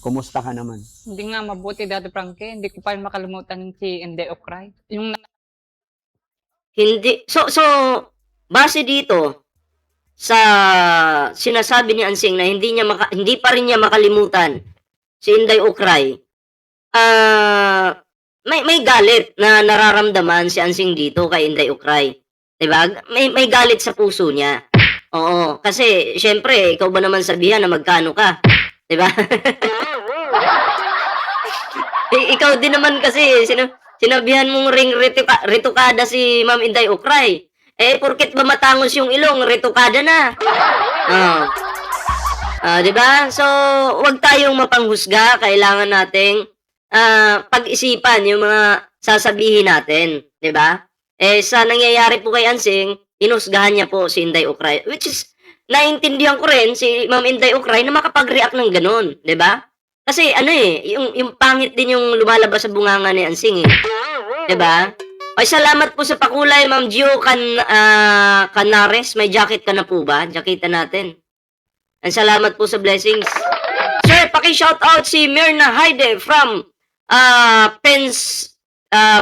Kumusta ka naman? Hindi nga mabuti, Daddy Frankie. Hindi ko pa rin makalimutan si Inday of Cry. Yung Hindi so base dito sa sinasabi ni Ansing na hindi pa rin niya makalimutan si Inday Ukray, may galit na nararamdaman si Ansing dito kay Inday Ukray. 'Di ba? May galit sa puso niya. Oo, kasi syempre ikaw ba naman sabihan na magkano ka, 'di ba? Ikaw din naman kasi sinabihan mong retokada si Ma'am Inday Ukray. Eh, porket ba matangos yung ilong, retokada na. Oh. 'Di ba? So, wag tayong mapanghusga. Kailangan nating pag-isipan yung mga sasabihin natin. 'Di ba? Eh, sa nangyayari po kay Ansing, hinusgahan niya po si Inday Ukray. Which is, naiintindihan ko rin si Ma'am Inday Ukray na makapag-react ng ganun. 'Di ba? Kasi ano yung pangit din yung lumalabas sa bunganga ni Ansing eh. 'Di ba? Ay, salamat po sa pakulay, Ma'am Gio Canares. May jacket ka na po ba? Jacketa natin. And salamat po sa blessings. Sir, paki-shoutout si Myrna Haide from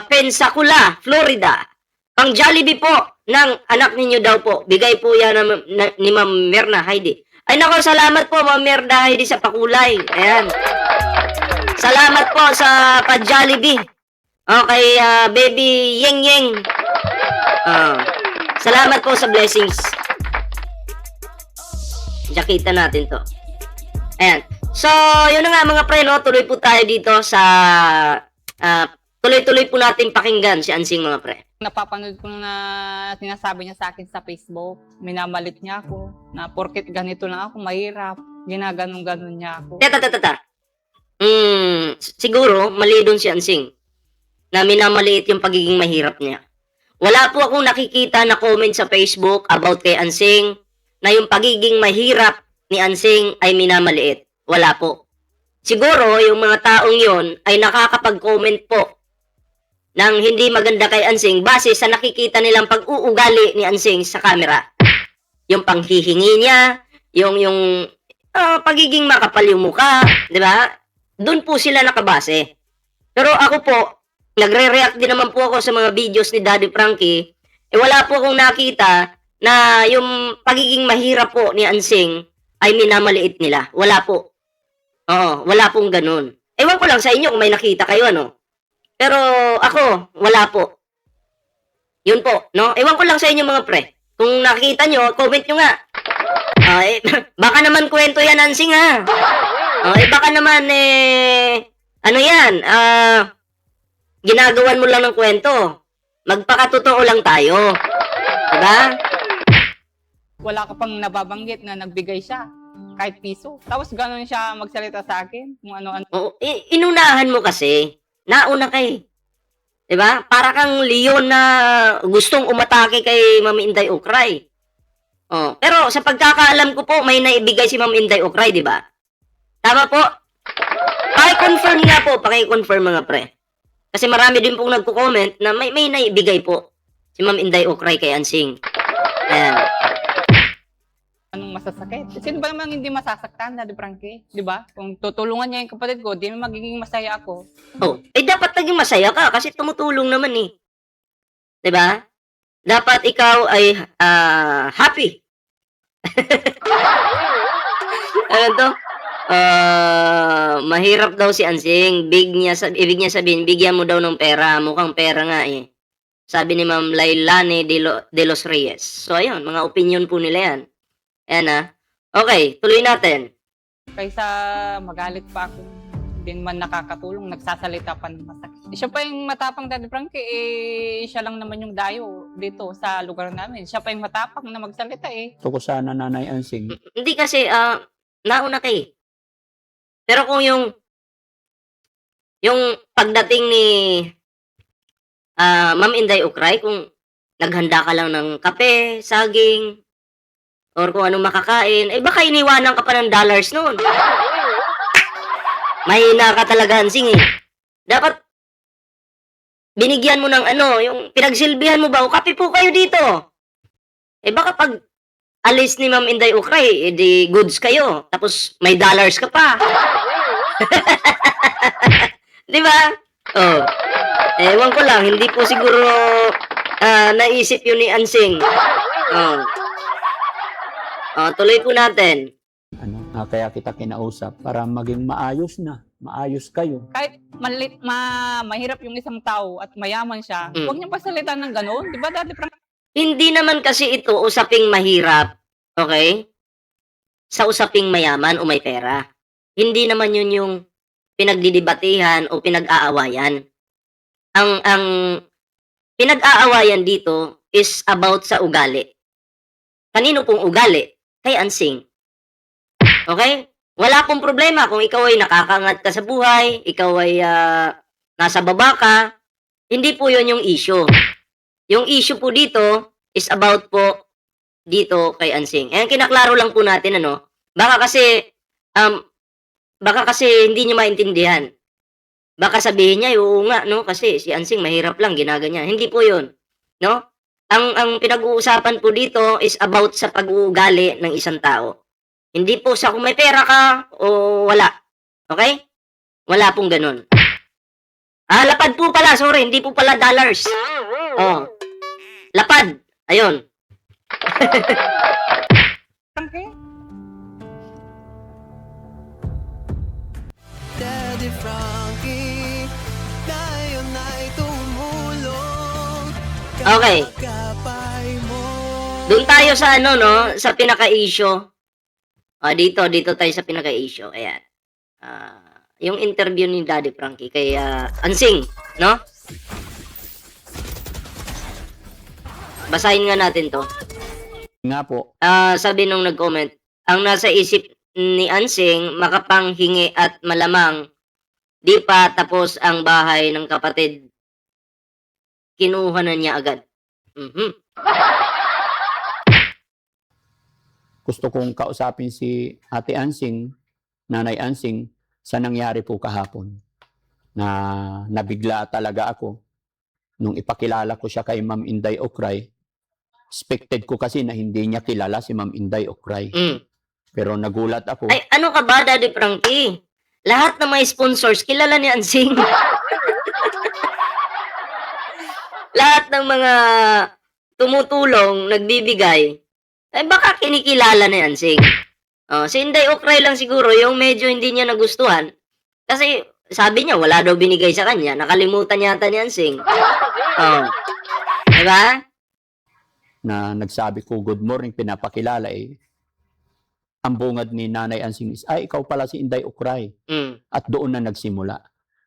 Pensacola, Florida. Pang Jollibee po ng anak ninyo daw po. Bigay po yan ni Ma'am Myrna Haide. Ay nako, salamat po Ma'am Myrna Haide sa pakulay. Ayan. Salamat po sa pa-Jollibee. Okay, baby Yeng Yeng. Salamat po sa blessings. Jakita natin to. Ayan. So, yun na nga mga pre, no? Tuloy po tayo dito sa tuloy-tuloy po natin pakinggan si Ansing mga pre. napapanood ko na sinasabi niya sa akin sa Facebook, minamalit niya ako, na porket ganito lang ako, mahirap, ginaganon-ganon niya ako. Tata. Siguro, mali doon si Ansing na minamaliit yung pagiging mahirap niya. Wala po akong nakikita na comment sa Facebook about kay Ansing na yung pagiging mahirap ni Ansing ay minamaliit. Wala po. Siguro, yung mga taong yon ay nakakapag-comment po ng hindi maganda kay Ansing base sa nakikita nilang pag-uugali ni Ansing sa camera. Yung panghihingi niya, yung pagiging makapal yung mukha, di ba? Doon po sila nakabase. Pero ako po, nagre-react din naman po ako sa mga videos ni Daddy Frankie. Eh wala po akong nakita na yung pagiging mahirap po ni Ansing ay minamaliit nila. Wala po. Oo, wala pong ganun. Ewan ko lang sa inyo kung may nakita kayo, ano. Pero ako, wala po. Yun po, no? Ewan ko lang sa inyo mga pre. Kung nakita nyo, comment nyo nga. Baka naman kwento yan, Ansing, ha? Baka naman, ano yan, ginagawan mo lang ng kwento. Magpakatotoo lang tayo. Diba? Wala ka pang nababanggit na nagbigay siya, kahit piso. Tapos gano'n siya magsalita sa akin, kung ano-ano. Oo, inunahan mo kasi. Nauna kay. Diba? Para kang leon na gustong umatake kay Ma'am Inday Ukray. Pero sa pagkakaalam ko po, may naibigay si Ma'am Inday Ukray, diba? Tama po? Paki-confirm nga po, paki-confirm mga pre. Kasi marami din pong nagko-comment na may naibigay po si Ma'am Inday Ukray kay Ansing. Ayan. Anong masasakit? Sino ba naman hindi masasaktan, Daddy Frankie? Di ba? Kung tutulungan niya yung kapatid ko, di magiging masaya ako. Dapat naging masaya ka kasi tumutulong naman eh. 'Di ba? Dapat ikaw ay happy. Ano to? Mahirap daw si Ansing. Ibig niya sabihin, bigyan mo daw ng pera. Mukhang pera nga eh. Sabi ni Ma'am Lailani de los Reyes. So ayun, mga opinion po nila yan. Ayan Okay, tuloy natin. Kaysa magalit pa ako, din man nakakatulong, nagsasalita pa ng masakit. Siya pa yung matapang, Daddy Frankie, siya lang naman yung dayo dito sa lugar namin. Siya pa yung matapang na magsalita Ito ko sana, Nanay Ansing. Hindi kasi, nauna kay. Pero kung yung pagdating ni Ma'am Inday Ukray, kung naghanda ka lang ng kape, saging, or kung anong makakain, baka iniwanan ka pa ng dollars noon. Mahina ka talaga, Ansing eh. Dapat, binigyan mo ng yung pinagsilbihan mo ba, o kape po kayo dito. Baka pag alis ni Ma'am Inday Ukray, di goods kayo, tapos may dollars ka pa. Di ba? Oh. Ewan ko lang, hindi po siguro naisip yun ni Ansing. Oh. Oh, tuloy po natin. Kaya kita kinausap para maging maayos na. Maayos kayo. Kahit mahirap yung isang tao at mayaman siya, huwag niyang pasalitan ng gano'n. Di ba, Daddy Frankie? Hindi naman kasi ito usaping mahirap. Okay? Sa usaping mayaman o may pera. Hindi naman yun yung pinagdidebatehan o pinag-aawayan. Ang pinag-aawayan dito is about sa ugali. Kanino pong ugali? Kay Ansing. Okay? Wala pong problema kung ikaw ay nakakangat ka sa buhay, ikaw ay nasa baba ka. Hindi po yun yung issue. Yung issue po dito is about po dito kay Ansing. Ayan, kinaklaro lang po natin, ano? Baka kasi hindi niyo maintindihan. Baka sabihin niya, oo nga, no? Kasi si Ansing mahirap lang, ginaganyan. Hindi po yun. No? Ang pinag-uusapan po dito is about sa pag-uugali ng isang tao. Hindi po sa kung may pera ka o wala. Okay? Wala pong ganun. Lapad po pala. Sorry, hindi po pala dollars. Oh. Lapad. Ayun. Frankie? Daddy Frankie, tayo na'y tumulong. Okay. Kapay mo. Doon tayo sa ano, no? Sa pinaka-issue. Dito tayo sa pinaka-issue. Ayan. Yung interview ni Daddy Frankie kay Ansing, no? Basahin nga natin to. Nga po, Sabi nung nag-comment, ang nasa isip ni Ansing, makapanghingi at malamang di pa tapos ang bahay ng kapatid. Kinuha na niya agad. gusto kong kausapin si Ate Ansing, Nanay Ansing, sa nangyari po kahapon. Na nabigla talaga ako nung ipakilala ko siya kay Ma'am Inday Okray. Expected ko kasi na hindi niya kilala si Ma'am Inday Okray. Pero nagulat ako. Ay, ano ka ba, Daddy Frankie? Lahat ng mga sponsors, kilala ni Ansing. Lahat ng mga tumutulong, nagbibigay, baka kinikilala ni Ansing. Si Inday Okray lang siguro, yung medyo hindi niya nagustuhan. Kasi, sabi niya, wala daw binigay sa kanya. Nakalimutan yata ni Ansing. Diba? Na nagsabi ko, good morning, pinapakilala ang bungad ni Nanay Ansing is, ikaw pala si Inday Okray. At doon na nagsimula.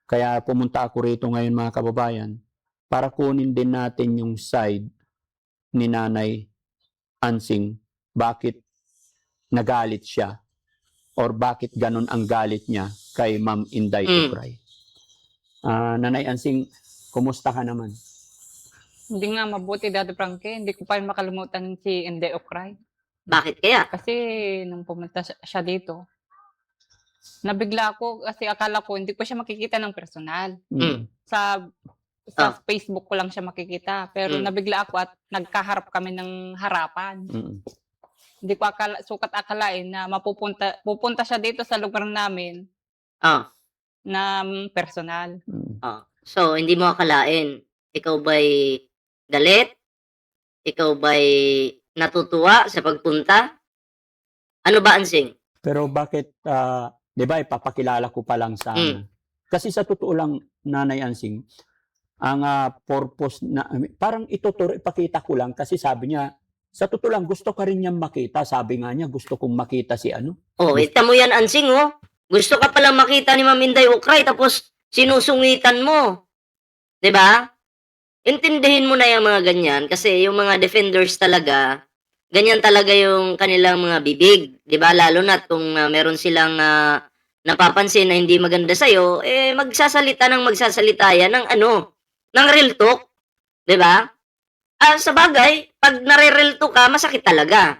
Kaya pumunta ako rito ngayon mga kababayan para kunin din natin yung side ni Nanay Ansing. Bakit nagalit siya or bakit ganun ang galit niya kay Ma'am Inday Okray. Nanay Ansing, kumusta ka naman? Hindi nga mabuti, Daddy Frankie. Hindi ko pa makalimutan si Inday Okray. Bakit kaya? Kasi nung pumunta siya dito, nabigla ako kasi akala ko hindi ko siya makikita ng personal. Sa Facebook ko lang siya makikita. Pero nabigla ako at nagkaharap kami ng harapan. Hindi ko sukat akalain na pupunta siya dito sa lugar namin na personal. So, hindi mo akalain. Ikaw ba'y galit? Ikaw ba'y natutuwa sa pagpunta? Ano ba, Ansing? Pero bakit, di ba, ipapakilala ko pa lang sana. Kasi sa totoo lang, Nanay Ansing, ang purpose na, parang ipakita ko lang kasi sabi niya, sa totoo lang, gusto ka rin niyang makita. Sabi nga niya, gusto kong makita si ano. Ita mo yan, Ansing, Gusto ka palang makita ni Ma'am Inday Okray, tapos sinusungitan mo. Diba? Intindihin mo na yung mga ganyan, kasi yung mga defenders talaga, ganyan talaga yung kanilang mga bibig. Diba? Lalo na kung meron silang napapansin na hindi maganda sa'yo, magsasalita yan ng ng real talk. Diba? Sa bagay, pag nare-real talk ka, masakit talaga.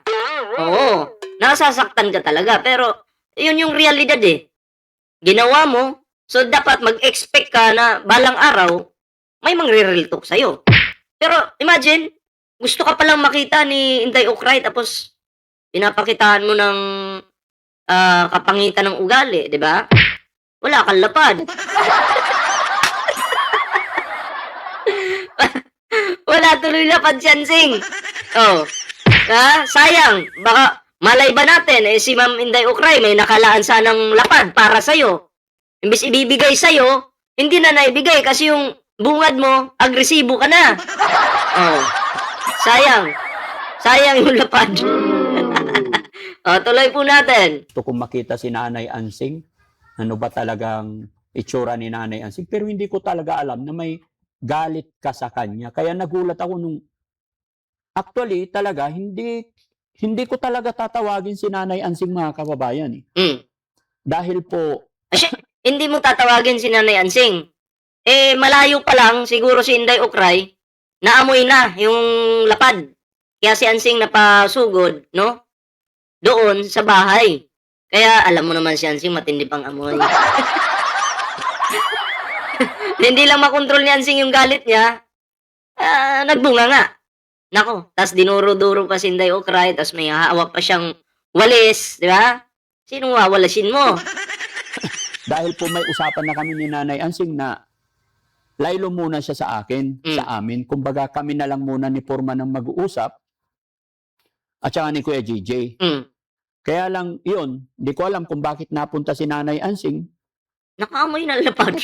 Oo. Nasasaktan ka talaga. Pero, yun yung realidad Ginawa mo, so dapat mag-expect ka na balang araw, may mangre-real talk sa'yo. Pero, imagine, gusto ka palang makita ni Inday Okray, tapos, pinapakitaan mo ng kapangitan ng ugali, di ba? Wala kang lapad. Wala tuloy lapad si Ansing. Oh. Sayang. Baka malay ba natin, si Ma'am Inday Ukray may nakalaan sanang lapad para sa'yo. Imbis ibibigay sa'yo, hindi na naibigay kasi yung bungad mo, agresibo ka na. Oh. Sayang. Sayang yung lapad. Tuloy po natin. Gusto kong makita si Nanay Ansing. Ano ba talagang itsura ni Nanay Ansing? Pero hindi ko talaga alam na may galit ka sa kanya. Kaya nagulat ako nung actually talaga hindi ko talaga tatawagin si Nanay Ansing, mga kababayan. Dahil po Hindi mo tatawagin si Nanay Ansing. Malayo pa lang siguro si Inday Ukray naamoy na yung lapad. Kaya si Ansing napasugod, no? Doon sa bahay. Kaya alam mo naman si Ansing matindi pang amoy. Hindi lang makontrol ni Ansing yung galit niya. Nagbunga nga. Nako, tas dinuro-duro pa si Inday Ukray, tas may hawak pa siyang walis, di ba? Sinong wawalasin mo? dahil po may usapan na kami ni Nanay Ansing na laylo muna siya sa akin, sa amin. Kumbaga kami na lang muna ni Forma ng mag-uusap at saka ni Kuya JJ. Kaya lang, yun, hindi ko alam kung bakit napunta si Nanay Ansing. Nakaamoy ng lapad.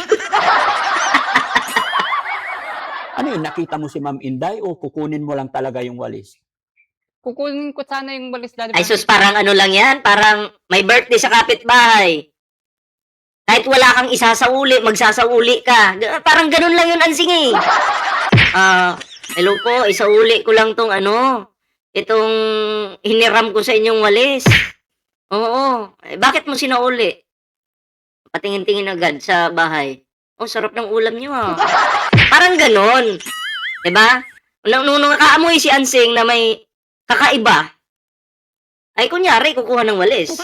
Ano yun, nakita mo si Ma'am Inday o kukunin mo lang talaga yung walis? Kukunin ko sana yung walis, Daddy Ay Frankie. sus, parang ano lang yan, parang may birthday sa kapitbahay. Kahit wala kang isasauli, magsasauli ka. Parang ganun lang yun, Ansing eh. Hello po, isauli ko lang tong itong hiniram ko sa inyong walis. Oo. Bakit mo sinauli? Patingin-tingin agad sa bahay. Oh, sarap ng ulam niyo ah. Parang ganun. Diba? Nung nakaamoy si Ansing na may kakaiba, ay kunyari, kukuha ng walis.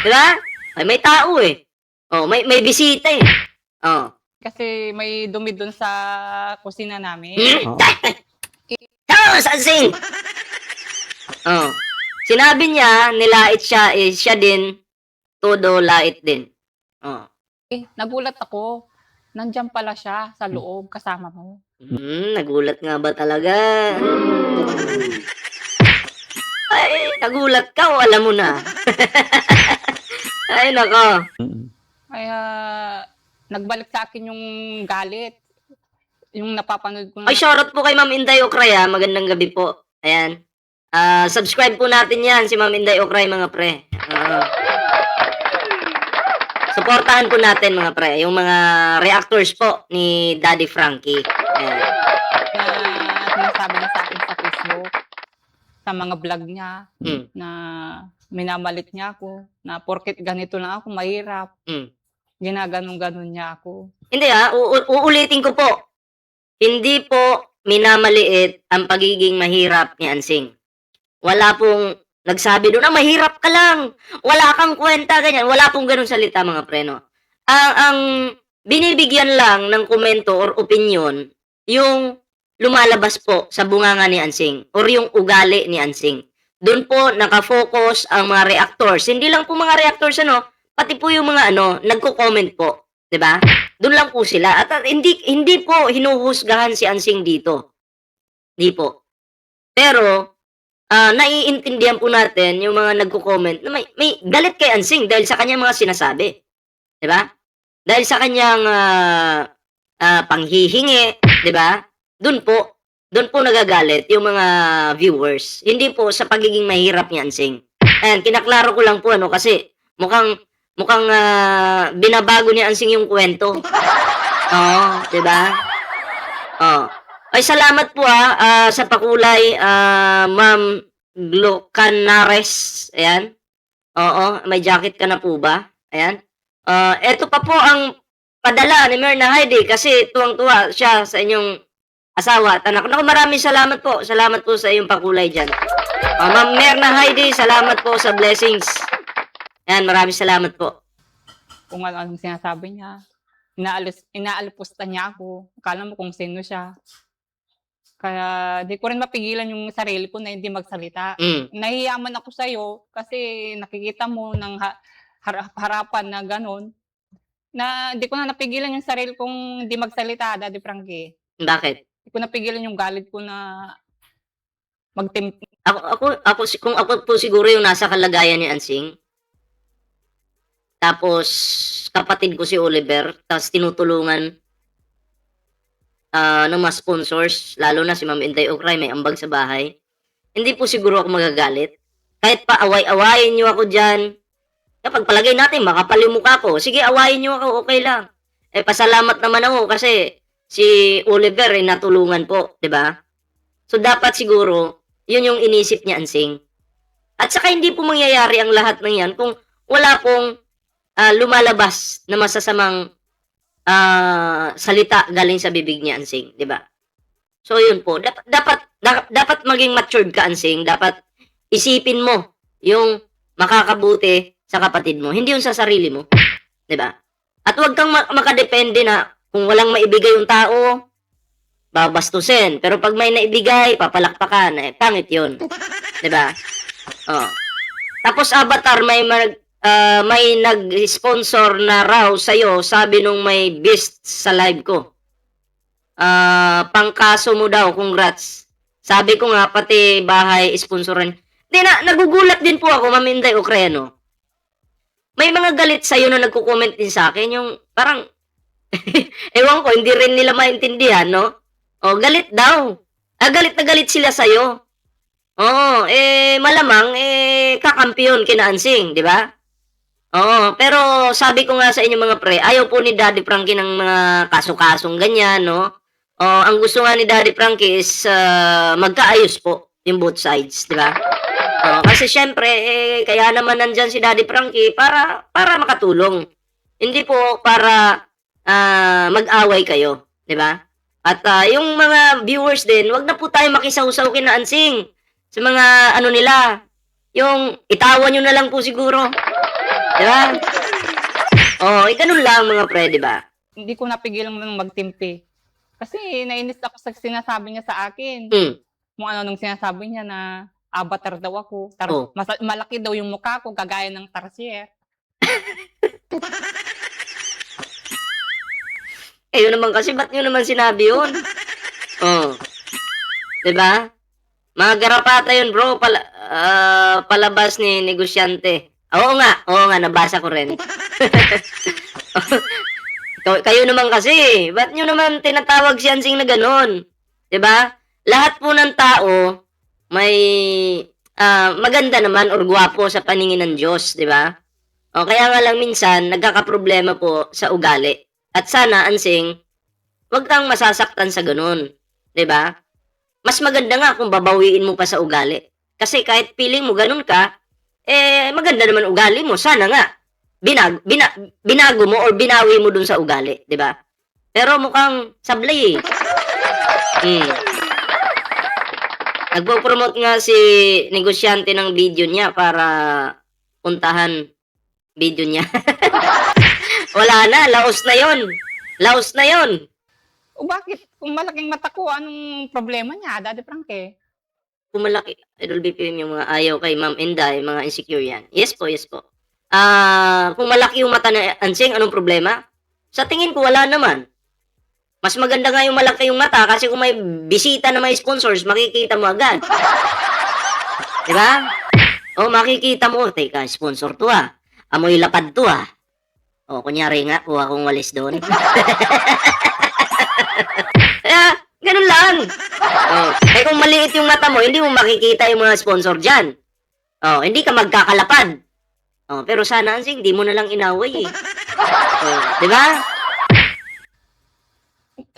Diba? Ay, may tao eh. Oh, may bisita eh. Oh. Kasi may dumi dun sa kusina namin. Tapos, Ansing! Oh. Sinabi niya, nilait siya, siya din, todo lait din. Oh. Nagulat ako. Nandyan pala siya sa loob kasama mo. Nagulat nga ba talaga? Ay, nagulat ka o alam mo na? Ay, nako. Kaya nagbalik sa akin yung galit. Yung napapanood ko Ay, shoutout po kay Ma'am Inday Ukray ha. Magandang gabi po. Ayan. Subscribe po natin yan, si Ma'am Inday Ukray, mga pre. Supportahan po natin, mga pre, yung mga reactors po ni Daddy Frankie. Ayan. na sinasabi niya sa akin sa Facebook, sa mga vlog niya, na minamalit niya ako, na porket ganito lang ako, mahirap. Ginaganon-ganon niya ako. Hindi uulitin ko po. Hindi po minamaliit ang pagiging mahirap ni Ansing. Wala pong nagsabi doon, mahirap ka lang. Wala kang kwenta, ganyan. Wala pong ganun salita, mga preno. Ang binibigyan lang ng komento or opinion, yung lumalabas po sa bunganga ni Ansing or yung ugali ni Ansing. Doon po nakafocus ang mga reactors. Hindi lang po mga reactors, pati po yung mga nagko-comment po. 'Di ba? Doon lang po sila. At hindi po hinuhusgahan si Ansing dito. Hindi po. Pero naiintindihan po natin yung mga nagko-comment na may galit kay Ansing dahil sa kanyang mga sinasabi. 'Di ba? Dahil sa kanyang panghihingi, 'di ba? Doon po nagagalit yung mga viewers. Hindi po sa pagiging mahirap ni Ansing. Ayan, kinaklaro ko lang po kasi mukhang binabago ni Ansing yung kwento. Oo, 'di ba? Oh. Ay, salamat po sa pakulay, Ma'am Glocanares. Ayan. Oo, may jacket ka na po ba? Ayan. Eto pa po ang padala ni Myrna Heidi kasi tuwang-tuwa siya sa inyong asawa at anak. Naku, maraming salamat po. Salamat po sa iyong pakulay dyan. Ma'am Myrna Heidi, salamat po sa blessings. Ayan, maraming salamat po. Kung ano-anong sinasabi niya. Inaalipusta niya ako. Akala mo kung sino siya. Kaya di ko rin mapigilan yung sarili ko na hindi magsalita. Nahihiyaman ako sa'yo kasi nakikita mo ng harapan na gano'n, na hindi ko na napigilan yung sarili kong hindi magsalita, Daddy Frankie. Bakit? Hindi ko napigilan yung galit ko na magtim Kung ako po siguro yung nasa kalagayan ni Ansing, tapos kapatid ko si Oliver, tapos tinutulungan ng mga sponsors, lalo na si Ma'am Inday Okray, may ambag sa bahay, hindi po siguro ako magagalit. Kahit pa away-awayin nyo ako dyan, kapag palagay natin, makapal yung mukha ko, sige, awayin nyo ako, okay lang. Pasalamat naman ako kasi si Oliver ay natulungan po, di ba? So, dapat siguro, yun yung inisip niya, Ansing. At saka hindi po mangyayari ang lahat ng yan kung wala pong lumalabas na masasamang salita galing sa bibig niya, Ansing, di ba? So, yun po. Dapat maging matured ka, Ansing. Dapat isipin mo yung makakabuti sa kapatid mo. Hindi yung sa sarili mo. Di ba? At huwag kang makadepende na kung walang maibigay yung tao, babastusin. Pero pag may naibigay, papalakpakan. Pangit yun. Di ba? Oh. Tapos Avatar, may nag-sponsor na raw sa'yo, sabi nung may beast sa live ko. Pangkaso mo daw, congrats. Sabi ko nga, pati bahay sponsorin. Hindi na, nagugulat din po ako, Ma'am Inday Ocreano. May mga galit sa'yo na nagko-comment din sa akin, yung parang, ewan ko, hindi rin nila maintindihan, no? O, galit daw. Galit na galit sila sa'yo. Oo, malamang, kakampiyon kina Ansing, di ba? Oo, pero sabi ko nga sa inyo mga pre, ayaw po ni Daddy Frankie ng mga kaso-kasong ganyan, no? Ang gusto nga ni Daddy Frankie is magkaayos po yung both sides, di ba? Kasi syempre, kaya naman nandyan si Daddy Frankie para makatulong. Hindi po para mag-away kayo, di ba? At yung mga viewers din, wag na po tayo makisaw-saw kina Ansing sa mga ano nila. Yung itawan nyo na lang po siguro. Di ba? Ganun lang mga pre, di ba? Hindi ko napigilan magtimpi. Kasi nainis ako sa sinasabi niya sa akin. Kung ano nung sinasabi niya na Avatar daw ako. Malaki daw yung mukha ko, kagaya ng Tarsier. Yun naman kasi, ba't nyo naman sinabi yun? Diba? Mga garapata yun, bro. Palabas ni negosyante. Oo nga, nabasa ko rin. Kayo naman kasi, ba't nyo naman tinatawag si Ansing na ganun? Diba? Lahat po ng tao, may maganda naman or gwapo sa paningin ng Diyos, di ba? Kaya nga lang minsan, nagkakaproblema po sa ugali. At sana, Ansing, wag kang masasaktan sa ganun, di ba? Mas maganda nga kung babawiin mo pa sa ugali. Kasi kahit feeling mo ganun ka, maganda naman ugali mo. Sana nga, binago mo or binawi mo dun sa ugali, di ba? Pero mukhang sablay Nagpo-promote nga si negosyante ng video niya para puntahan video niya. Wala na, laos na yon. Laos na yon. O bakit? Kung malaking mata ko, anong problema niya, Daddy Frankie? Kung malaki, Idol BPM yung mga ayaw kay Ma'am Inday, mga insecure yan. Yes po, yes po. Kung malaki yung mata na Ansing, anong problema? Sa tingin ko, wala naman. Mas maganda nga yung malaki yung mata kasi kung may bisita na may sponsors, makikita mo agad. Diba? Makikita mo, teka, sponsor to amoy lapad to kunyari nga, kuha kong walis doon. Kaya, ganun lang. Kung maliit yung mata mo, hindi mo makikita yung mga sponsor dyan. Hindi ka magkakalapad. Pero sana, Ansing, di mo na lang inaway diba?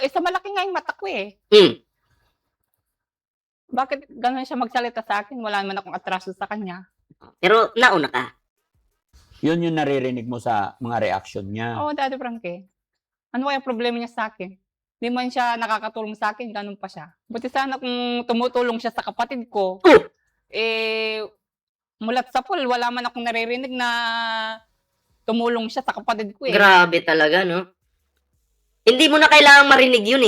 Sa malaki nga yung mata ko Bakit gano'n siya magsalita sa akin? Wala naman akong atraso sa kanya. Pero nauna ka. Yun yung naririnig mo sa mga reaction niya. Oo, Daddy Frankie. Ano kaya problema niya sa akin? Di man siya nakakatulong sa akin, ganun pa siya. Buti sana kung tumutulong siya sa kapatid ko, mulat sa pool, wala man akong naririnig na tumulong siya sa kapatid ko Grabe talaga, no? Hindi mo na kailangang marinig yun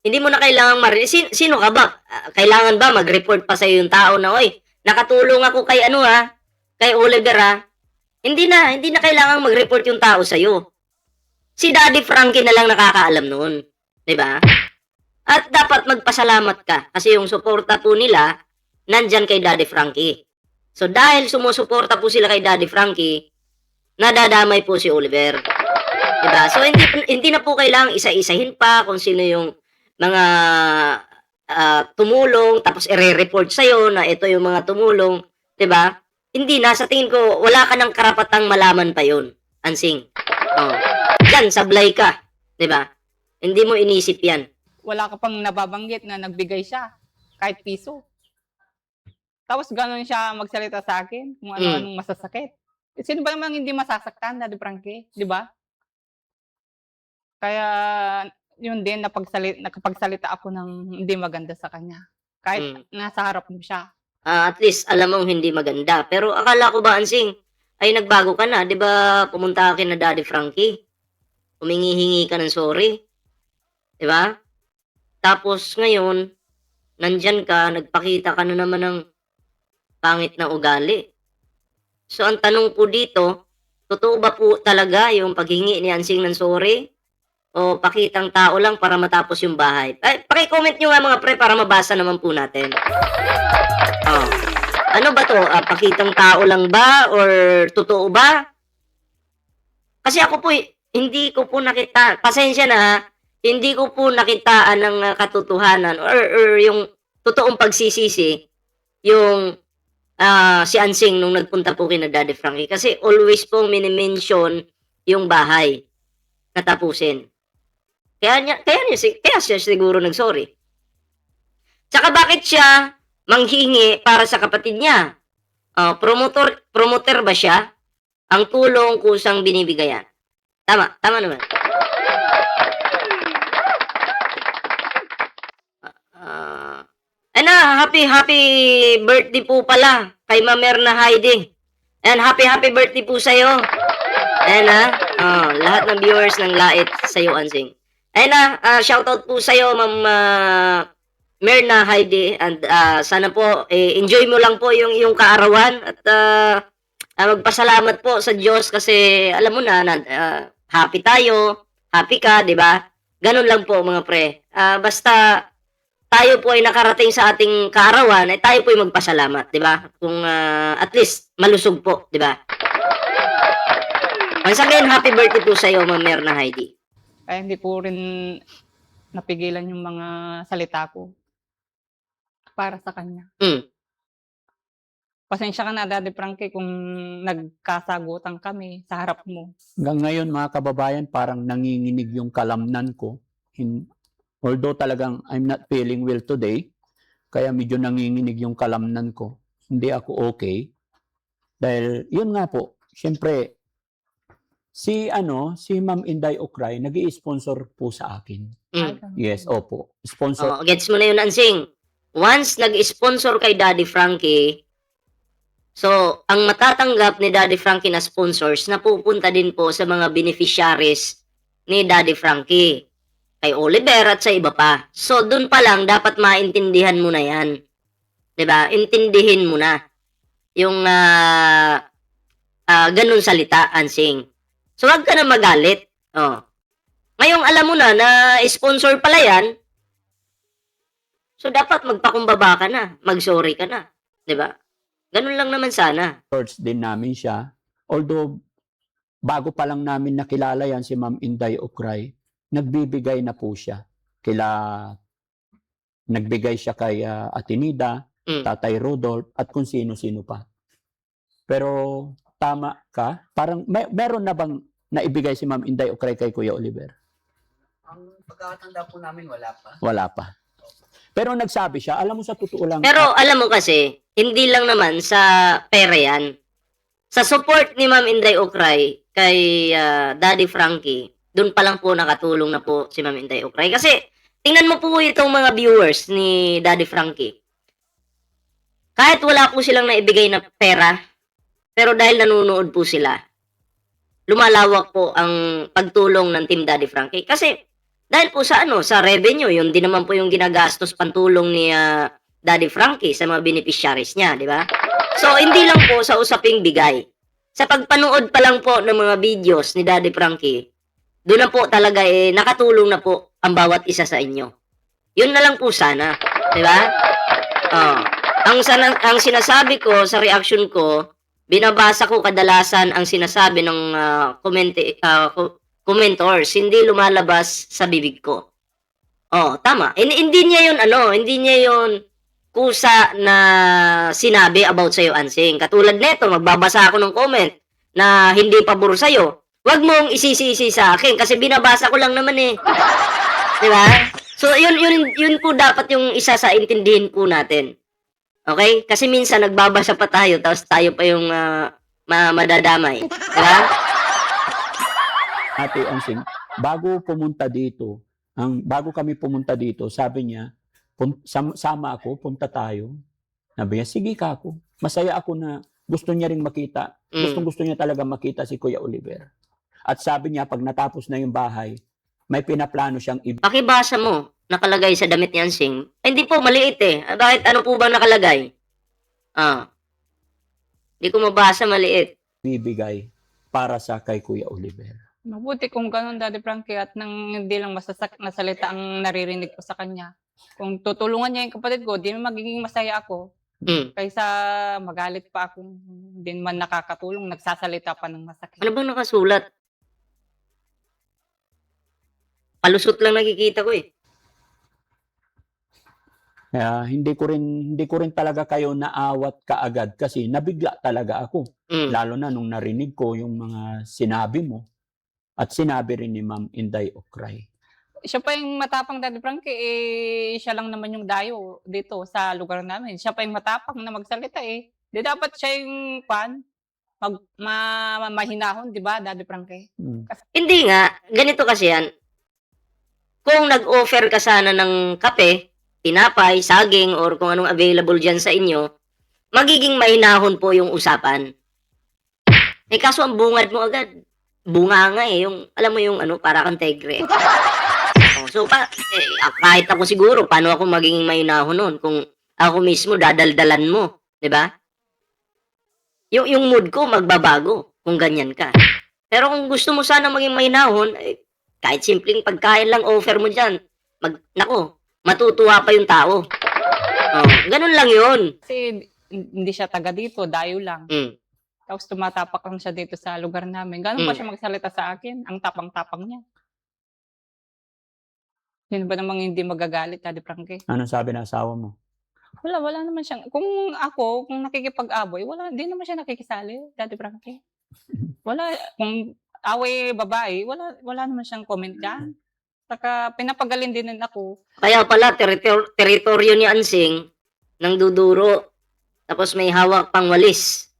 Hindi mo na kailangang marinig. Sino ka ba? Kailangan ba mag-report pa sa'yo yung tao na, oy, nakatulong ako kay kay Oliver hindi na kailangang mag-report yung tao sa'yo. Si Daddy Frankie na lang nakakaalam noon. 'Di ba? At dapat magpasalamat ka kasi yung suporta po nila nandyan kay Daddy Frankie. So dahil sumusuporta po sila kay Daddy Frankie, nadadamay po si Oliver. 'Di ba? So hindi na po kailangang isa-isahin pa kung sino yung mga tumulong tapos ire-report sa'yo na ito yung mga tumulong. 'Di ba? Hindi na, sa tingin ko, wala ka ng karapatang malaman pa yun, Ansing. Oh. Yan, sablay ka. 'Di ba? Hindi mo inisip yan. Wala ka pang nababanggit na nagbigay siya. Kahit piso. Tapos gano'n siya magsalita sa akin. Kung ano-anong masasakit. Sino ba namang hindi masasaktan, Daddy Frankie? Di ba? Kaya, yun din, nakapagsalita ako ng hindi maganda sa kanya. Kahit nasa harap mo siya. At least, alam mong hindi maganda. Pero akala ko ba, Ansing, ay nagbago ka na. Di ba pumunta ka na Daddy Frankie? Humingi-hingi ka ng sorry. Di ba? Tapos ngayon, nandyan ka, nagpakita ka na naman ng pangit na ugali. So, ang tanong po dito, totoo ba po talaga yung paghingi ni Ansing ng sorry? O pakitang tao lang para matapos yung bahay? Ay, paki-comment nyo nga mga pre para mabasa naman po natin. Oh. Ano ba to? Pakitang tao lang ba? Or totoo ba? Kasi ako po, hindi ko po nakita, pasensya na hindi ko po nakitaan ng katotohanan or yung totoong pagsisisi yung si Ansing nung nagpunta po kina Daddy Frankie. Kasi always pong minimension yung bahay na tapusin. Kaya siya siguro nagsorry. Tsaka bakit siya manghingi para sa kapatid niya? Promoter ba siya? Ang tulong kusang binibigayan. Tama naman. Happy birthday po pala kay Mamerna Heidi. And happy birthday po sa'yo. Ayan lahat ng viewers ng Lait sa'yo, Ansing. Ayan shoutout po sa'yo, Ma'am Merna Heidi. And sana po, enjoy mo lang po yung iyong kaarawan. At magpasalamat po sa Diyos kasi alam mo na happy tayo, happy ka, di ba? Ganun lang po mga pre. Basta tayo po ay nakarating sa ating kaarawan, ay tayo po ay magpasalamat, di ba? Kung at least malusog po, di ba? Once again, happy birthday po sa iyo, Ma'am Merna Heidi. Kaya hindi po rin napigilan yung mga salita ko para sa kanya. Pasensya ka na, Daddy Frankie, kung nagkasagutan kami sa harap mo. Hanggang ngayon, mga kababayan, parang nanginginig yung kalamnan ko. Although talagang I'm not feeling well today, kaya medyo nanginginig yung kalamnan ko. Hindi ako okay. Dahil, yun nga po, syempre, si Ma'am Inday Okray, nag-i-sponsor po sa akin. Yes, opo. Sponsor. Gets mo na yun, Ansing. Once nag-sponsor kay Daddy Frankie, so, ang matatanggap ni Daddy Frankie na sponsors, napupunta din po sa mga beneficiaries ni Daddy Frankie. Kay Oliver at sa iba pa. So, dun pa lang, dapat maintindihan mo na yan. 'Di ba? Intindihin mo na yung ganun salita, Ansing. So, wag ka na magalit. Ngayong alam mo na sponsor pala yan, so dapat magpakumbaba ka na, mag-sorry ka na. 'Di ba? Ganun lang naman sana. Church din namin siya. Although, bago pa lang namin nakilala yan si Ma'am Inday Okray, nagbibigay na po siya. Nagbigay siya kay Atenida, Tatay Rodolph, at kung sino-sino pa. Pero tama ka, parang meron na bang naibigay si Ma'am Inday Okray kay Kuya Oliver? Ang pagkakatanda po namin, wala pa. Wala pa. Pero nagsabi siya, alam mo sa totoo lang. Pero alam mo kasi, hindi lang naman sa pera yan. Sa support ni Ma'am Inday Okray kay Daddy Frankie, doon pa lang po nakatulong na po si Ma'am Inday Okray. Kasi, tingnan mo po itong mga viewers ni Daddy Frankie. Kahit wala po silang naibigay na pera, pero dahil nanonood po sila, lumalawak po ang pagtulong ng Team Daddy Frankie. Kasi, dahil po sa sa revenue, yun din naman po yung ginagastos pantulong ni Daddy Frankie sa mga beneficiaries niya, di ba? So, hindi lang po sa usaping bigay. Sa pagpanood pa lang po ng mga videos ni Daddy Frankie, doon na po talaga nakatulong na po ang bawat isa sa inyo. Yun na lang po sana. Di ba? Oh. Ang sinasabi ko sa reaction ko, binabasa ko kadalasan ang sinasabi ng commentors, hindi lumalabas sa bibig ko. Oh, tama. Hindi niya yun kusa na sinabi about sa'yo, Ansing. Katulad neto, magbabasa ako ng comment na hindi pabor sa'yo. Huwag mong isisisi sa akin kasi binabasa ko lang naman eh. Di ba? So, yun po dapat yung isa sa intindihin po natin. Okay? Kasi minsan nagbabasa pa tayo tapos tayo pa yung madadamay. Di ba? Ate Ansing, bago kami pumunta dito, sabi niya, sama ako, punta tayo. Sabi niya, sige ka ako. Masaya ako na gusto niya rin makita. Gusto niya talaga makita si Kuya Oliver. At sabi niya, pag natapos na yung bahay, may pinaplano siyang Pakibasa mo, nakalagay sa damit ni Ansing. Hindi po, maliit eh. Bakit ano po bang nakalagay? Hindi ko mabasa, maliit. ibibigay para sa kay Kuya Oliver. Mabuti kung ganun, Daddy Frankie, at nang hindi lang masasak na salita ang naririnig ko sa kanya. Kung tutulungan niya yung kapatid ko, di magiging masaya ako. Kaysa magalit pa ako, hindi man nakakatulong, nagsasalita pa ng masakit. Ano bang nakasulat? Palusot lang nakikita ko eh. Kaya hindi ko rin talaga kayo naawat kaagad kasi nabigla talaga ako. Lalo na nung narinig ko yung mga sinabi mo at sinabi rin ni Ma'am Inday Okray. Siya pa yung matapang, Daddy Frankie, siya lang naman yung dayo dito sa lugar namin. Siya pa yung matapang na magsalita eh. Di dapat siya yung mahinahon, di ba, Daddy Frankie? Hindi nga, ganito kasi yan. Kung nag-offer ka sana ng kape, tinapay, saging, or kung anong available dyan sa inyo, magiging mahinahon po yung usapan. Kaso ang bungad mo agad. Bunga nga eh, yung, alam mo yung para kang tegre. So, kahit ako siguro, paano ako magiging mahinahon nun? Kung ako mismo, dadaldalan mo. Diba? Yung mood ko, magbabago kung ganyan ka. Pero kung gusto mo sana maging mahinahon, kahit simpleng pagkain lang offer mo dyan, matutuwa pa yung tao. Ganun lang yun. Kasi hindi siya taga dito, dayo lang. Tapos tumatapak lang siya dito sa lugar namin. Ganun ba siya magsalita sa akin? Ang tapang-tapang niya. Yun ba namang hindi magagalit, Daddy Frankie? Anong sabi ng asawa mo? Wala naman siyang, kung nakikipag-aboy, hindi naman siya nakikisali, Daddy Frankie. Wala, kung away babae, wala naman siyang comment dyan. Saka pinapagalin din ako. Kaya pala, teritoryo ni Ansing, nang duduro, tapos may hawak pang walis.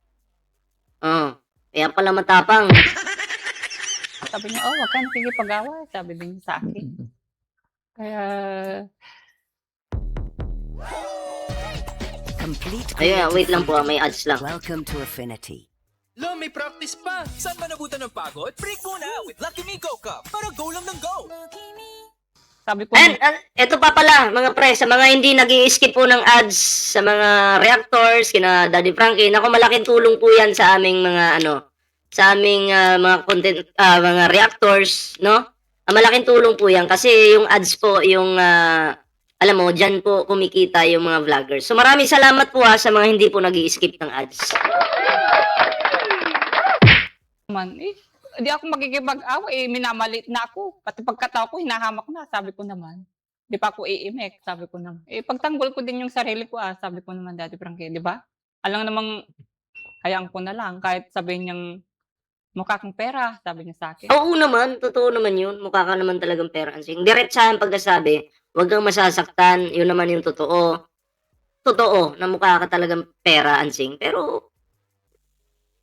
Kaya pala matapang. Sabi niya, wag ka nakikipag-away, sabi din sa akin. Kaya, Ayun, wait lang po, may ads lang. Welcome to Affinity. Lo, may practice pa! Saan ba nabutan ng pagod? Break muna with Lucky Me Go Cup para go lang ng go! sabi ko, And, eto pa pala, mga pre, sa mga hindi nag-i-skip po ng ads, sa mga reactors, kina Daddy Frankie, naku, malaking tulong po yan sa aming mga, sa aming mga content, mga reactors, no? Malaking tulong po yan kasi yung ads po, yung, alam mo, dyan po kumikita yung mga vloggers. So maraming salamat po sa mga hindi po nag-i-skip ng ads. di ako magkikipag-away, minamalit na ako. Pati pagkatao ko, hinahamak na, sabi ko naman. Di pa ako iimek, sabi ko naman. Pagtanggol ko din yung sarili ko, sabi ko naman, Daddy Frankie, di ba? Alang namang, hayaan ko na lang, kahit sabihin niyang, mukha kang pera, sabi niya sa akin. Oo naman, totoo naman yun. Mukha ka naman talagang pera, Ansing. Diretsahan pagkasabi, huwag kang masasaktan, yun naman yung totoo. Totoo, na mukha ka talagang pera, Ansing. Pero,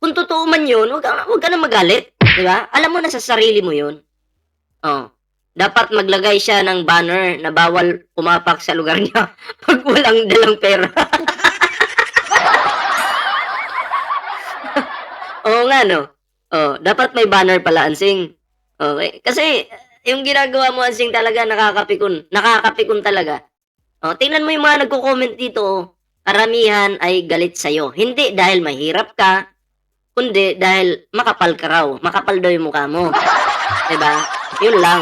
kung totoo man yun, huwag ka na magalit. Di ba? Alam mo na sa sarili mo yun. Dapat maglagay siya ng banner na bawal pumapak sa lugar niya pag walang dalang pera. Oo nga, no? Dapat may banner pala, Ansing. Okay? Kasi, yung ginagawa mo, Ansing, talaga nakakapikon. Nakakapikon talaga. Tingnan mo yung mga nagko-comment dito. karamihan ay galit sa'yo. Hindi dahil mahirap ka, kundi dahil makapal ka raw. Makapal daw yung mukha mo. Diba? Yun lang.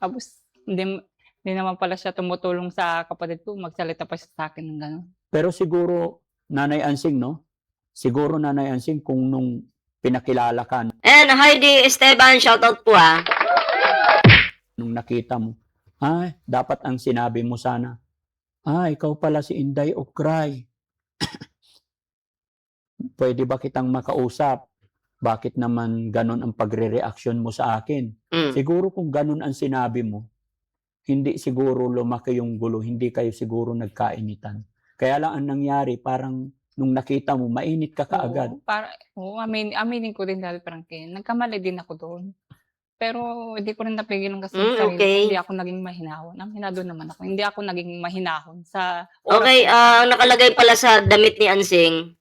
Tapos, hindi naman pala siya tumutulong sa kapatid ko. Magsalita pa siya sa akin ng gano'n. Pero siguro, Nanay Ansing, no? Siguro, Nanay Ansing, kung nung pinakilala ka, And Heidi Esteban, shoutout po ha. nung nakita mo, ay, dapat ang sinabi mo sana, ikaw pala si Inday Ukray. Pwede ba kitang makausap? Bakit naman ganon ang pagre-reaction mo sa akin? Mm. Siguro kung ganon ang sinabi mo, hindi siguro lumaki yung gulo, hindi kayo siguro nagkainitan. Kaya lang ang nangyari, parang nung nakita mo, mainit ka kaagad. Aminin ko din dahil Frankie. Nagkamali din ako doon. Pero hindi ko rin napigilan kasi Okay. hindi ako naging mahinahon. Aminado naman ako. Hindi ako naging mahinahon sa Okay, ang nakalagay pala sa damit ni Ansing,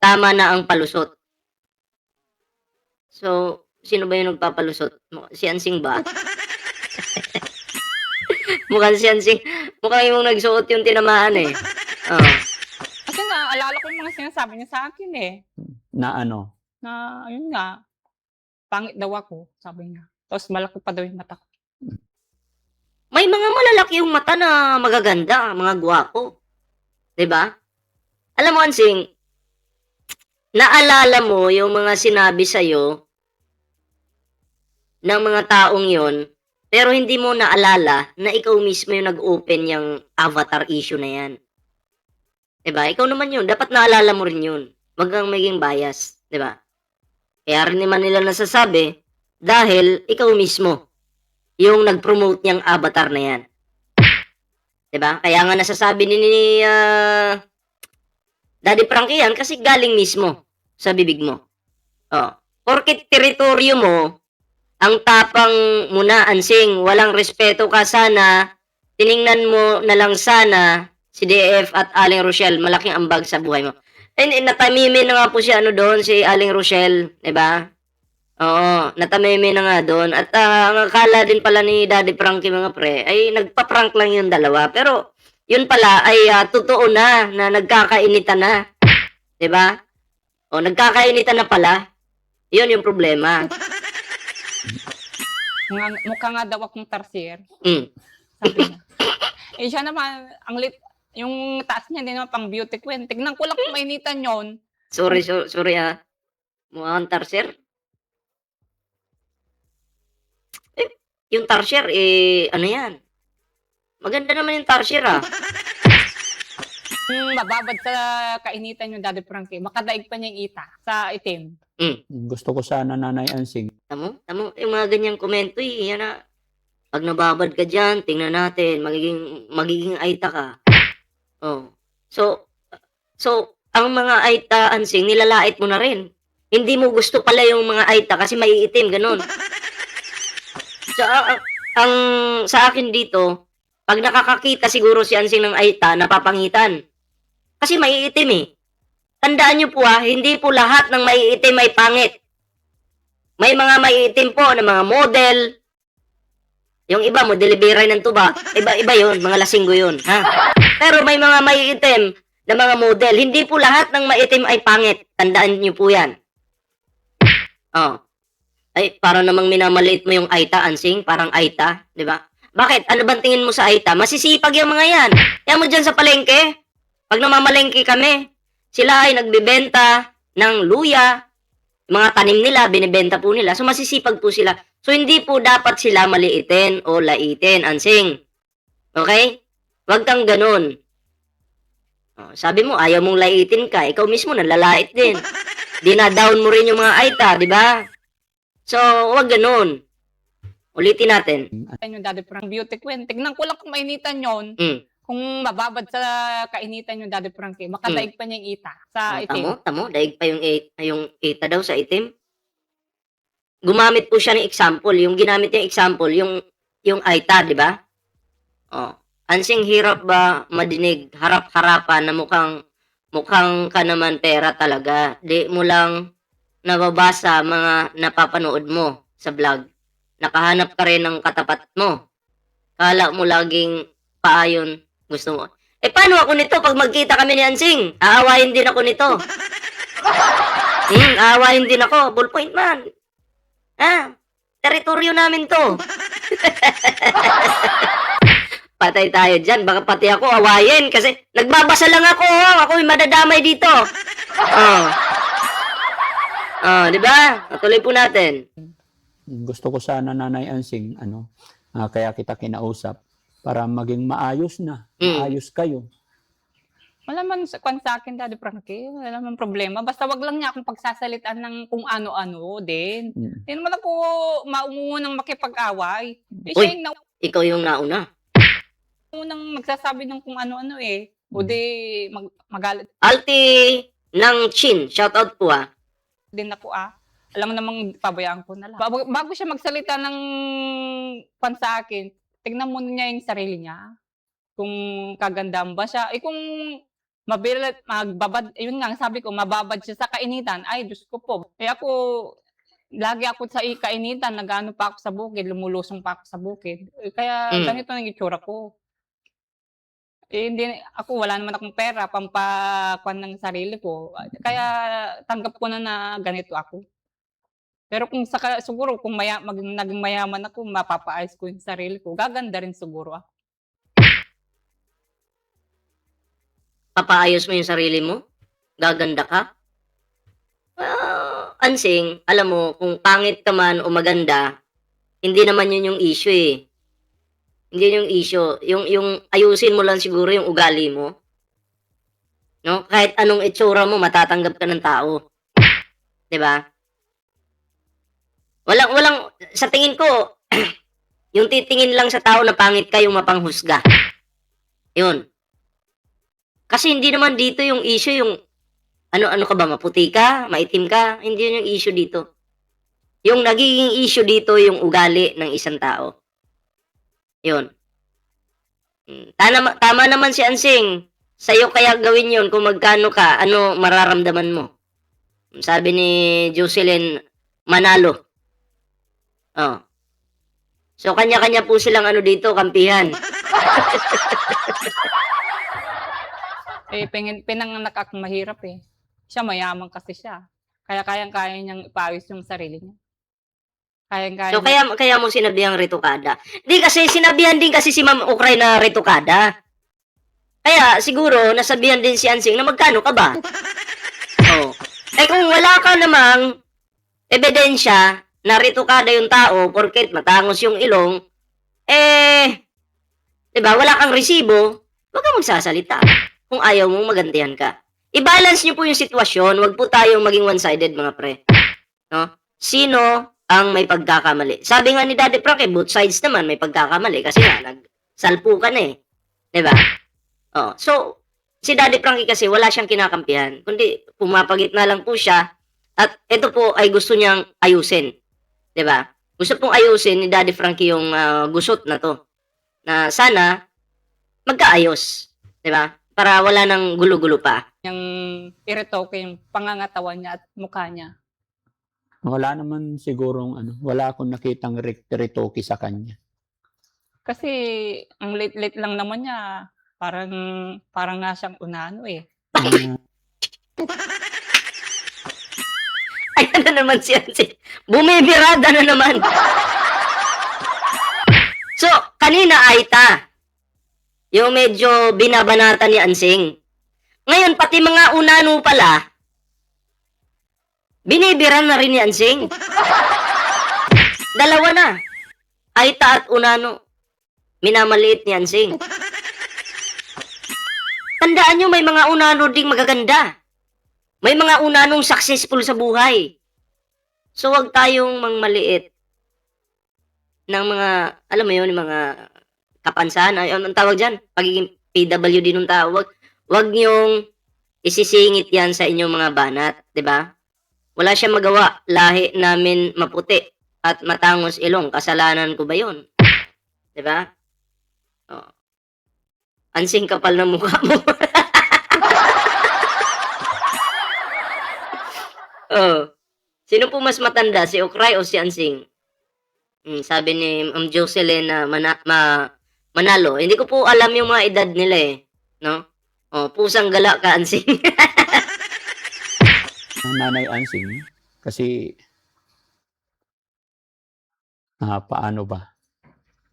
tama na ang palusot. So, sino ba yung nagpapalusot? Si Ansing ba? Mukhang si Ansing. Mukhang yung nagsuot yung tinamaan eh. Oh. Kasi naalala ko yung mga sinasabi niya sa akin eh. Na ano, Na, ayun nga, pangit daw ako, sabi niya. Tapos malaki pa daw yung mata ko. May mga malalaki yung mata na magaganda, mga gwapo. 'Di ba? Alam mo, Ansing, naalala mo yung mga sinabi sa'yo ng mga taong yon, pero hindi mo naalala na ikaw mismo yung nag-open yung avatar issue na yan. 'Di ba? Ikaw naman yun. Dapat naalala mo rin yun. Huwag kang maging bias. 'Di ba? Kaya rin naman nila nasasabi dahil ikaw mismo yung nag-promote niyang avatar na yan. 'Di ba? Kaya nga nasasabi ni Daddy Frankie yan kasi galing mismo sa bibig mo. Oh. Porket teritoryo mo, ang tapang mo na, Ansing, walang respeto ka sana, tiningnan mo na lang sana si DF at Aling Rochelle, malaking ambag sa buhay mo. Natamimi na nga po si doon, si Aling Rochelle, 'di ba? Oo, natamimi na nga doon. At ang akala din pala ni Daddy Frankie mga pre, ay nagpa-prank lang yung dalawa. Pero yun pala ay totoo na nagkakainitan na. 'Di ba? O nagkakainitan na pala. Yun yung problema. Mukha nga daw akong tarsier, Mm. sabi niya. Siya naman, yung taas niya, hindi naman pang beauty queen. Tignan ko lang kung mainitan yon. Sorry ah. Mukhang tarsier. Yung tarsier, ano yan? Maganda naman yung tarsier ah. Mababad sa kainitan yung Daddy Frankie. Makadaig pa niya yung ita sa itim. gusto ko sana, Nanay Ansing, Tamo, yung mga ganyang komento yan na. Pag nababad ka dyan, tingnan natin, magiging aita ka. Oh. So, ang mga aita, Ansing, nilalait mo na rin. Hindi mo gusto pala yung mga aita kasi maiitim, ganun. So, ang sa akin dito, pag nakakakita siguro si Ansing ng aita, napapangitan. Kasi maiitim eh. Tandaan nyo po hindi po lahat ng maiitim ay pangit. May mga maiitim po na mga model. Yung iba, modeliberay ng tuba. Iba yun, mga lasinggo yun. Ha? Pero may mga maiitim na mga model. Hindi po lahat ng maitim ay pangit. Tandaan nyo po yan. Oh. Ay, parang namang minamaliit mo yung Aita, Ansing. Parang Aita, di ba? Bakit? Ano bang tingin mo sa Aita? Masisipag yung mga yan. Yan mo dyan sa palengke. Pag namamalengke kami, sila ay nagbebenta ng luya. Mga tanim nila, binibenta po nila. So, masisipag po sila. So, hindi po dapat sila maliitin o laitin, Ansing. Okay? Huwag kang ganun. Oh, sabi mo, ayaw mong laitin ka. Ikaw mismo, nalalait din. Dinadown mo rin yung mga Aita, di ba? So, huwag ganun. Ulitin natin. Yung Daddy Frankie beauty queen. Tignan ko lang kung mainitan yon. Kung mababad sa kainitan yung Daddy Frankie, makadaig pa niya yung ita sa itim. Tamo, daig pa yung ita daw sa itim. Gumamit po siya ng example. Yung ginamit niya example, yung Aita, di ba? Oh. Ansing, hirap ba madinig, harap-harapan na mukhang ka naman pera talaga. Di mo lang nababasa mga napapanood mo sa vlog. Nakahanap ka rin ng katapat mo. Kala mo laging paayon gusto mo. Eh, paano ako nito pag magkita kami ni Ansing? Aawayin din ako nito. Aawayin din ako. Ballpoint man. Teritoryo namin to. Patay tayo dyan. Baka pati ako awayin kasi nagbabasa lang ako. Ako'y madadamay dito. Di ba? Tuloy po natin. Gusto ko sana, Nanay Ansing, kaya kita kinausap para maging maayos na. Maayos kayo. Wala man sa akin, Daddy Frankie. Wala naman problema. Basta wag lang niya akong pagsasalitan ng kung ano-ano din. Hindi naman ako maungunang makipag-away. Uy. Siya yung Ikaw yung nauna. naunang magsasabi ng kung ano-ano eh. O di magalit Alti ng Chin. Shoutout po din ako Alam mo namang pabayaan ko na lang. Bago siya magsalita ng sa akin, tignan mo niya yung sarili niya. Kung kagandaan ba siya. Kung yun nga, sabi ko, mababad siya sa kainitan. Ay, Diyos ko po. Ako, lagi ako sa kainitan, nag-ano pa ako sa bukid, lumulusong pa ako sa bukid. Kaya ganito ang itsura ko. Hindi, wala naman akong pera, pampakuan ng sarili ko. Kaya tanggap ko na ganito ako. Pero kung siguro, kung naging mayaman ako, mapapaayos ko yung sarili ko, gaganda rin siguro ako. Papaayos mo yung sarili mo? Gaganda ka? Ansing, alam mo, kung pangit ka man o maganda, hindi naman yun yung issue eh. Hindi yun yung issue. Yung ayusin mo lang siguro yung ugali mo. No? Kahit anong itsura mo, matatanggap ka ng tao. 'Di ba? Walang, sa tingin ko, yung titingin lang sa tao na pangit ka, yung mapanghusga. Yun. Kasi hindi naman dito yung issue yung ano ka ba, maputi ka, maitim ka, hindi yun yung issue dito. Yung nagiging issue dito yung ugali ng isang tao. Yun. Tama naman si Ansing. Sa'yo kaya gawin yun kung magkano ka, ano mararamdaman mo. Sabi ni Jocelyn Manalo. So, kanya-kanya po silang dito, kampihan. Pinanganak akong mahirap eh. Siya mayaman kasi siya. Kaya kayang-kaya niyang ipawis yung sarili niya. Kayang-kaya. So, kaya mo sinabihang retokada. Di kasi, sinabihan din kasi si Ma'am Ukray na retokada. Kaya, siguro, nasabihan din si Ansing na magkano ka ba? Kung wala ka namang ebidensya na retokada yung tao porket matangos yung ilong, diba, wala kang resibo, huwag kang magsasalita kung ayaw mong magantihan ka. I-balance nyo po yung sitwasyon, huwag po tayong maging one-sided mga pre. No? Sino ang may pagkakamali? Sabi nga ni Daddy Frank, both sides naman may pagkakamali kasi nga, nagsalpukan Diba? So, si Daddy Frankie kasi wala siyang kinakampihan, kundi pumapagitna lang po siya at ito po ay gusto niyang ayusin. Diba? Gusto pong ayusin ni Daddy Frankie yung gusot na to. Na sana magkaayos. Diba? Para wala nang gulo-gulo pa. Yung iretoke yung pangangatawan niya at mukha niya. Wala naman sigurong wala akong nakitang retoke sa kanya. Kasi ang late-late lang naman niya. Parang nga siyang unano eh. Ayan na naman si Ansing. Bumibirada na naman. So, kanina Aita, yung medyo binabanata ni Ansing. Ngayon, pati mga unano pala, binibiran na rin ni Ansing. Dalawa na. Aita at unano. Minamaliit ni Ansing. Tandaan nyo, may mga unano ding magaganda. May mga unanong successful sa buhay. So, wag tayong mangmaliit ng mga, alam mo yun, mga kapansahan. Ang tawag dyan, pagiging PWD ng tao. Wag nyong isisingit yan sa inyong mga banat. 'Di ba? Wala siyang magawa. Lahi namin maputi at matangos ilong. Kasalanan ko ba yun? 'Di ba? Ansing kapal ng mukha mo. Sino po mas matanda? Si Ukray o si Ansing? Sabi ni Jocelyn na Manalo. Hindi ko po alam yung mga edad nila No? Pusang gala ka, Ansing. Nanay Ansing, kasi paano ba?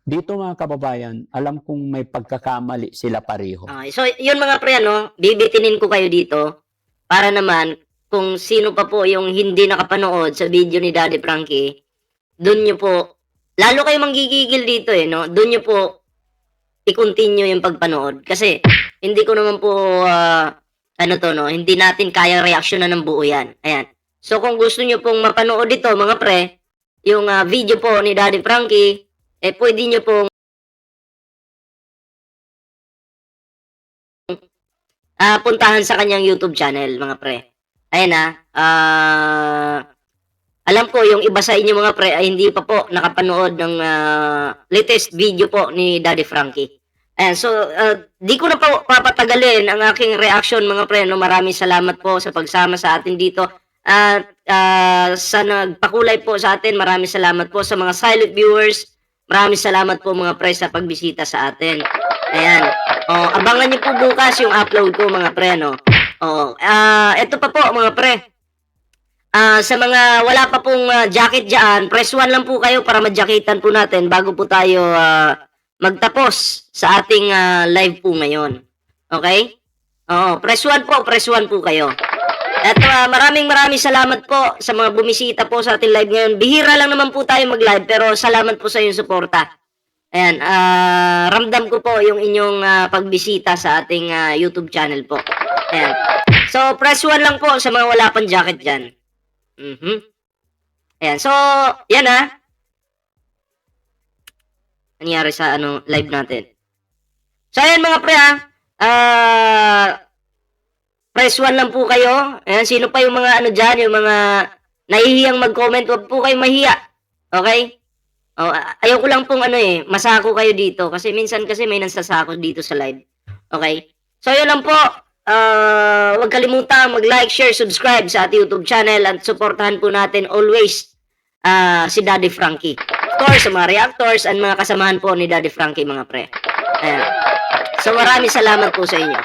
Dito mga kababayan, alam kong may pagkakamali sila pareho. Okay. So, yun mga pre, bibitinin ko kayo dito para naman kung sino pa po yung hindi nakapanood sa video ni Daddy Frankie, dun nyo po, lalo kayo manggigigil dito no? Dun nyo po i-continue yung pagpanood. Kasi, hindi ko naman po, hindi natin kaya reaksyonan ng buo yan. Ayan. So, kung gusto nyo pong mapanood ito, mga pre, yung video po ni Daddy Frankie, pwede nyo pong puntahan sa kanyang YouTube channel, mga pre. Ayan alam ko yung iba sa inyo mga pre ay hindi pa po nakapanood ng latest video po ni Daddy Frankie. Ayan, so di ko na po papatagalin ang aking reaction mga pre. Maraming salamat po sa pagsama sa atin dito. At sa nagpakulay po sa atin, maraming salamat po sa mga silent viewers. Maraming salamat po mga pre sa pagbisita sa atin. Ayan. Abangan niyo po bukas yung upload ko mga pre, ito pa po mga pre. Sa mga wala pa pong jacket dyan, press 1 lang po kayo para ma-jacketan po natin bago po tayo magtapos sa ating live po ngayon. Okay? Press 1 po kayo. At maraming salamat po sa mga bumisita po sa ating live ngayon. Bihira lang naman po tayo mag-live pero salamat po sa inyong suporta. Ayan, ramdam ko po yung inyong pagbisita sa ating YouTube channel po. Ayan. So, press 1 lang po sa mga wala pang jacket dyan. Ayan, so, yan nangyari sa live natin. So, ayan mga pre press 1 lang po kayo. Ayan, sino pa yung mga dyan, yung mga nahihiyang mag-comment, wag po kayo mahiya. Okay? Ayaw ko lang pong masako kayo dito kasi minsan kasi may nansasako dito sa live. Okay? So, yun lang po. Huwag kalimutang mag-like, share, subscribe sa ating YouTube channel at supportahan po natin always si Daddy Frankie. Of course, sa mga reactors and mga kasamahan po ni Daddy Frankie mga pre. Ayan. So, maraming salamat po sa inyo.